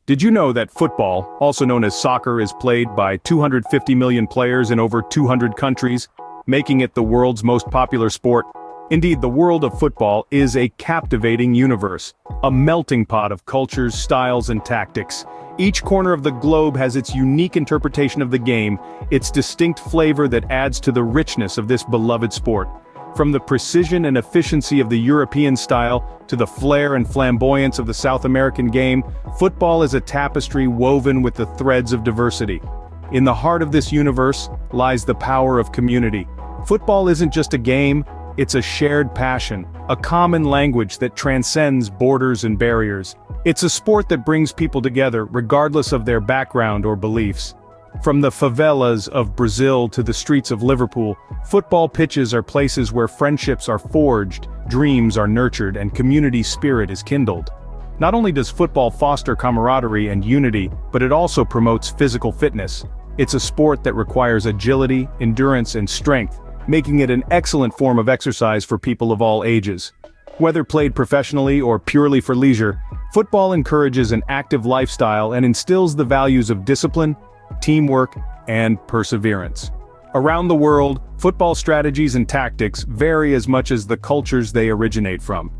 Did you know that football, also known as soccer, is played by 250 million players in over 200 countries, making it the world's most popular sport? Indeed, the world of football is a captivating universe, a melting pot of cultures, styles, and tactics. Each corner of the globe has its unique interpretation of the game, its distinct flavor that adds to the richness of this beloved sport. From the precision and efficiency of the European style to the flair and flamboyance of the South American game, football is a tapestry woven with the threads of diversity. In the heart of this universe lies the power of community. Football isn't just a game, it's a shared passion, a common language that transcends borders and barriers. It's a sport that brings people together regardless of their background or beliefs. From the favelas of Brazil to the streets of Liverpool, football pitches are places where friendships are forged, dreams are nurtured, and community spirit is kindled. Not only does football foster camaraderie and unity, but it also promotes physical fitness. It's a sport that requires agility, endurance, and strength, making it an excellent form of exercise for people of all ages. Whether played professionally or purely for leisure, football encourages an active lifestyle and instills the values of discipline, teamwork, and perseverance. Around the world, football strategies and tactics vary as much as the cultures they originate from.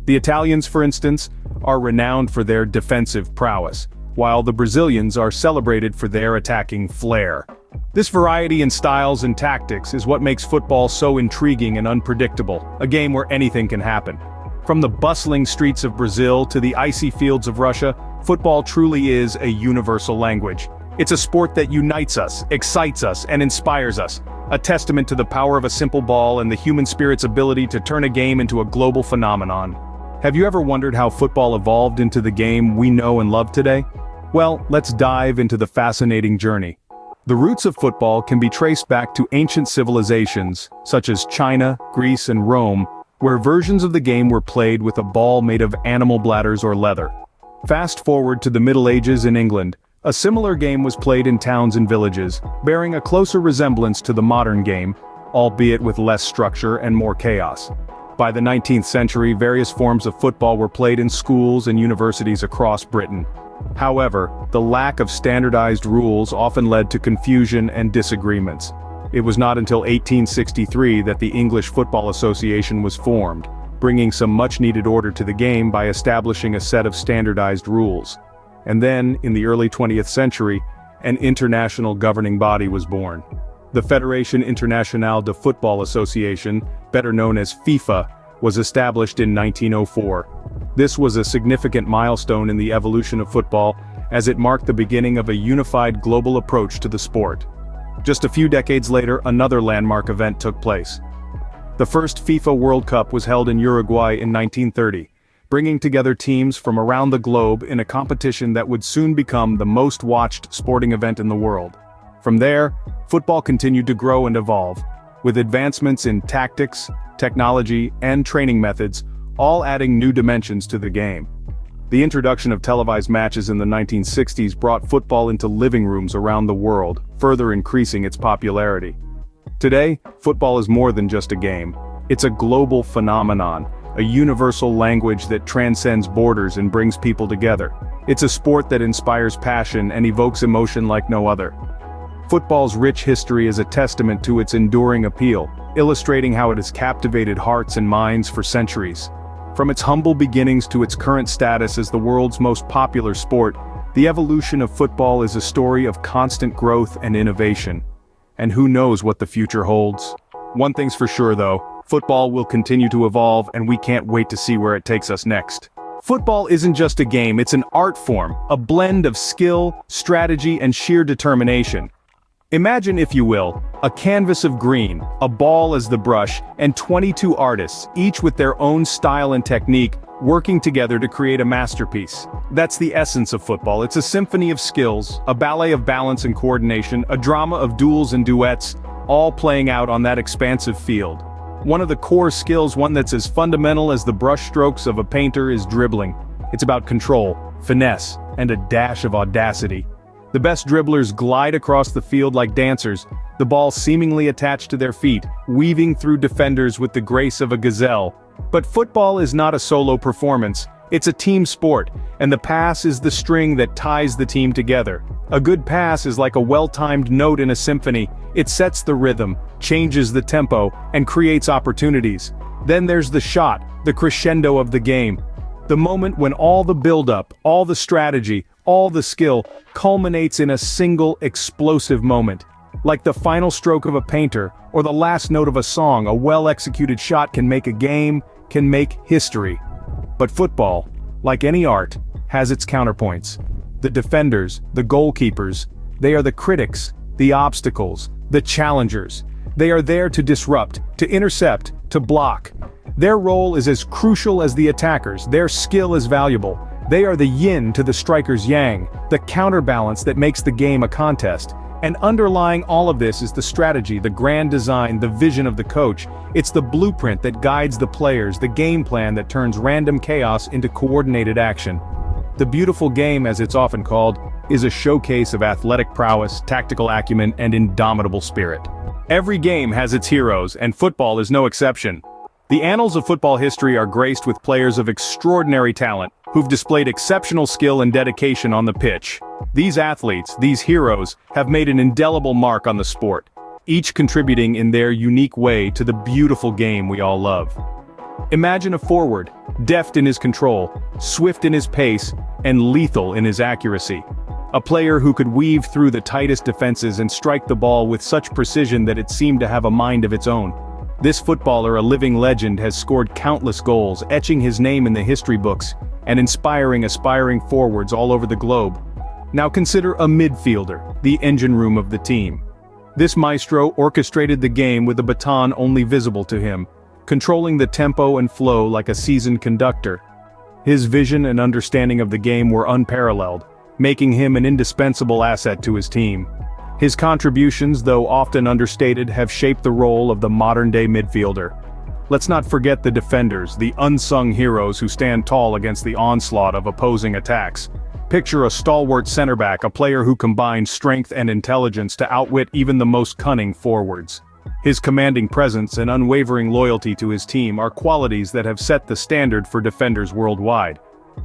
The Italians, for instance, are renowned for their defensive prowess, while the Brazilians are celebrated for their attacking flair. This variety in styles and tactics is what makes football so intriguing and unpredictable, a game where anything can happen. From the bustling streets of Brazil to the icy fields of Russia, football truly is a universal language. It's a sport that unites us, excites us, and inspires us, a testament to the power of a simple ball and the human spirit's ability to turn a game into a global phenomenon. Have you ever wondered how football evolved into the game we know and love today? Well, let's dive into the fascinating journey. The roots of football can be traced back to ancient civilizations, such as China, Greece, and Rome, where versions of the game were played with a ball made of animal bladders or leather. Fast forward to the Middle Ages in England, a similar game was played in towns and villages, bearing a closer resemblance to the modern game, albeit with less structure and more chaos. By the 19th century, various forms of football were played in schools and universities across Britain. However, the lack of standardized rules often led to confusion and disagreements. It was not until 1863 that the English Football Association was formed, bringing some much-needed order to the game by establishing a set of standardized rules. And then, in the early 20th century, an international governing body was born. The Fédération Internationale de Football Association, better known as FIFA, was established in 1904. This was a significant milestone in the evolution of football, as it marked the beginning of a unified global approach to the sport. Just a few decades later, another landmark event took place. The first FIFA World Cup was held in Uruguay in 1930. Bringing together teams from around the globe in a competition that would soon become the most watched sporting event in the world. From there, football continued to grow and evolve, with advancements in tactics, technology, and training methods, all adding new dimensions to the game. The introduction of televised matches in the 1960s brought football into living rooms around the world, further increasing its popularity. Today, football is more than just a game. It's a global phenomenon, a universal language that transcends borders and brings people together. It's a sport that inspires passion and evokes emotion like no other. Football's rich history is a testament to its enduring appeal, illustrating how it has captivated hearts and minds for centuries. From its humble beginnings to its current status as the world's most popular sport, the evolution of football is a story of constant growth and innovation. And who knows what the future holds? One thing's for sure though, football will continue to evolve and we can't wait to see where it takes us next. Football isn't just a game, it's an art form, a blend of skill, strategy, and sheer determination. Imagine, if you will, a canvas of green, a ball as the brush, and 22 artists, each with their own style and technique, working together to create a masterpiece. That's the essence of football. It's a symphony of skills, a ballet of balance and coordination, a drama of duels and duets, all playing out on that expansive field. One of the core skills, one that's as fundamental as the brushstrokes of a painter, is dribbling. It's about control, finesse, and a dash of audacity. The best dribblers glide across the field like dancers, the ball seemingly attached to their feet, weaving through defenders with the grace of a gazelle. But football is not a solo performance. It's a team sport, and the pass is the string that ties the team together. A good pass is like a well-timed note in a symphony. It sets the rhythm, changes the tempo, and creates opportunities. Then there's the shot, the crescendo of the game. The moment when all the build-up, all the strategy, all the skill, culminates in a single explosive moment. Like the final stroke of a painter, or the last note of a song, a well-executed shot can make a game, can make history. But football, like any art, has its counterpoints. The defenders, the goalkeepers, they are the critics, the obstacles, the challengers. They are there to disrupt, to intercept, to block. Their role is as crucial as the attackers, their skill is valuable. They are the yin to the striker's yang, the counterbalance that makes the game a contest. And underlying all of this is the strategy, the grand design, the vision of the coach. It's the blueprint that guides the players, the game plan that turns random chaos into coordinated action. The beautiful game, as it's often called, is a showcase of athletic prowess, tactical acumen, and indomitable spirit. Every game has its heroes, and football is no exception. The annals of football history are graced with players of extraordinary talent, who've displayed exceptional skill and dedication on the pitch. These athletes, these heroes, have made an indelible mark on the sport, each contributing in their unique way to the beautiful game we all love. Imagine a forward, deft in his control, swift in his pace, and lethal in his accuracy. A player who could weave through the tightest defenses and strike the ball with such precision that it seemed to have a mind of its own. This footballer, a living legend, has scored countless goals, etching his name in the history books, and inspiring aspiring forwards all over the globe. Now consider a midfielder, the engine room of the team. This maestro orchestrated the game with a baton only visible to him, controlling the tempo and flow like a seasoned conductor. His vision and understanding of the game were unparalleled, making him an indispensable asset to his team. His contributions, though often understated, have shaped the role of the modern-day midfielder. Let's not forget the defenders, the unsung heroes who stand tall against the onslaught of opposing attacks. Picture a stalwart center back, a player who combines strength and intelligence to outwit even the most cunning forwards. His commanding presence and unwavering loyalty to his team are qualities that have set the standard for defenders worldwide.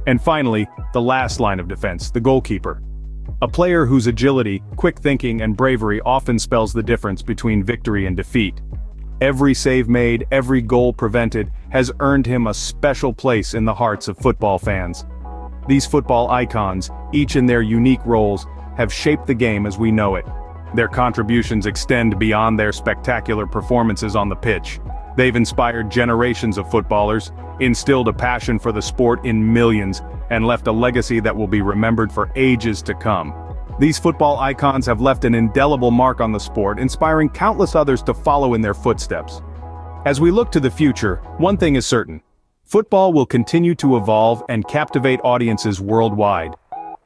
And finally, the last line of defense, the goalkeeper. A player whose agility, quick thinking, and bravery often spells the difference between victory and defeat. Every save made, every goal prevented, has earned him a special place in the hearts of football fans. These football icons, each in their unique roles, have shaped the game as we know it. Their contributions extend beyond their spectacular performances on the pitch. They've inspired generations of footballers, instilled a passion for the sport in millions, and left a legacy that will be remembered for ages to come. These football icons have left an indelible mark on the sport, inspiring countless others to follow in their footsteps. As we look to the future, one thing is certain. Football will continue to evolve and captivate audiences worldwide.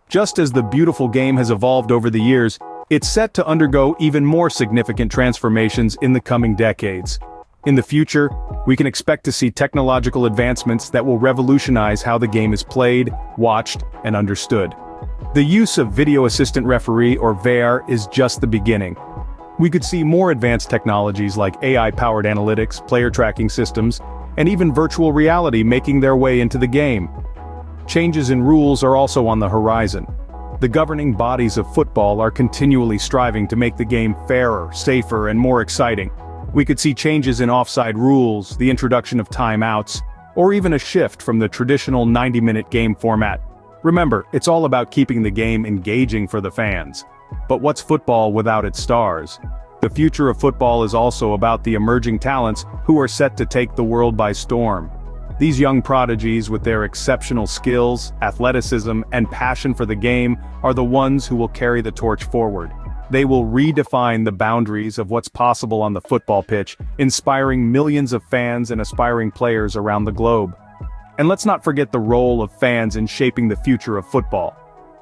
Just as the beautiful game has evolved over the years, it's set to undergo even more significant transformations in the coming decades. In the future, we can expect to see technological advancements that will revolutionize how the game is played, watched, and understood. The use of Video Assistant Referee, or VAR, is just the beginning. We could see more advanced technologies like AI-powered analytics, player tracking systems, and even virtual reality making their way into the game. Changes in rules are also on the horizon. The governing bodies of football are continually striving to make the game fairer, safer, and more exciting. We could see changes in offside rules, the introduction of timeouts, or even a shift from the traditional 90-minute game format. Remember, it's all about keeping the game engaging for the fans. But what's football without its stars? The future of football is also about the emerging talents who are set to take the world by storm. These young prodigies, with their exceptional skills, athleticism, and passion for the game, are the ones who will carry the torch forward. They will redefine the boundaries of what's possible on the football pitch, inspiring millions of fans and aspiring players around the globe. And let's not forget the role of fans in shaping the future of football.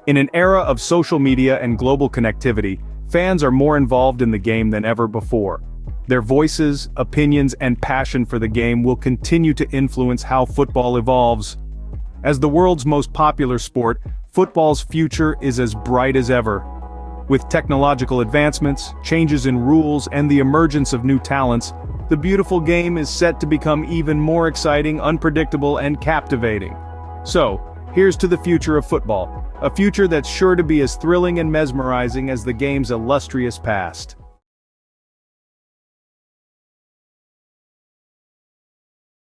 In an era of social media and global connectivity, fans are more involved in the game than ever before. Their voices, opinions, and passion for the game will continue to influence how football evolves. As the world's most popular sport, football's future is as bright as ever. With technological advancements, changes in rules, and the emergence of new talents, the beautiful game is set to become even more exciting, unpredictable, and captivating. So, here's to the future of football, a future that's sure to be as thrilling and mesmerizing as the game's illustrious past.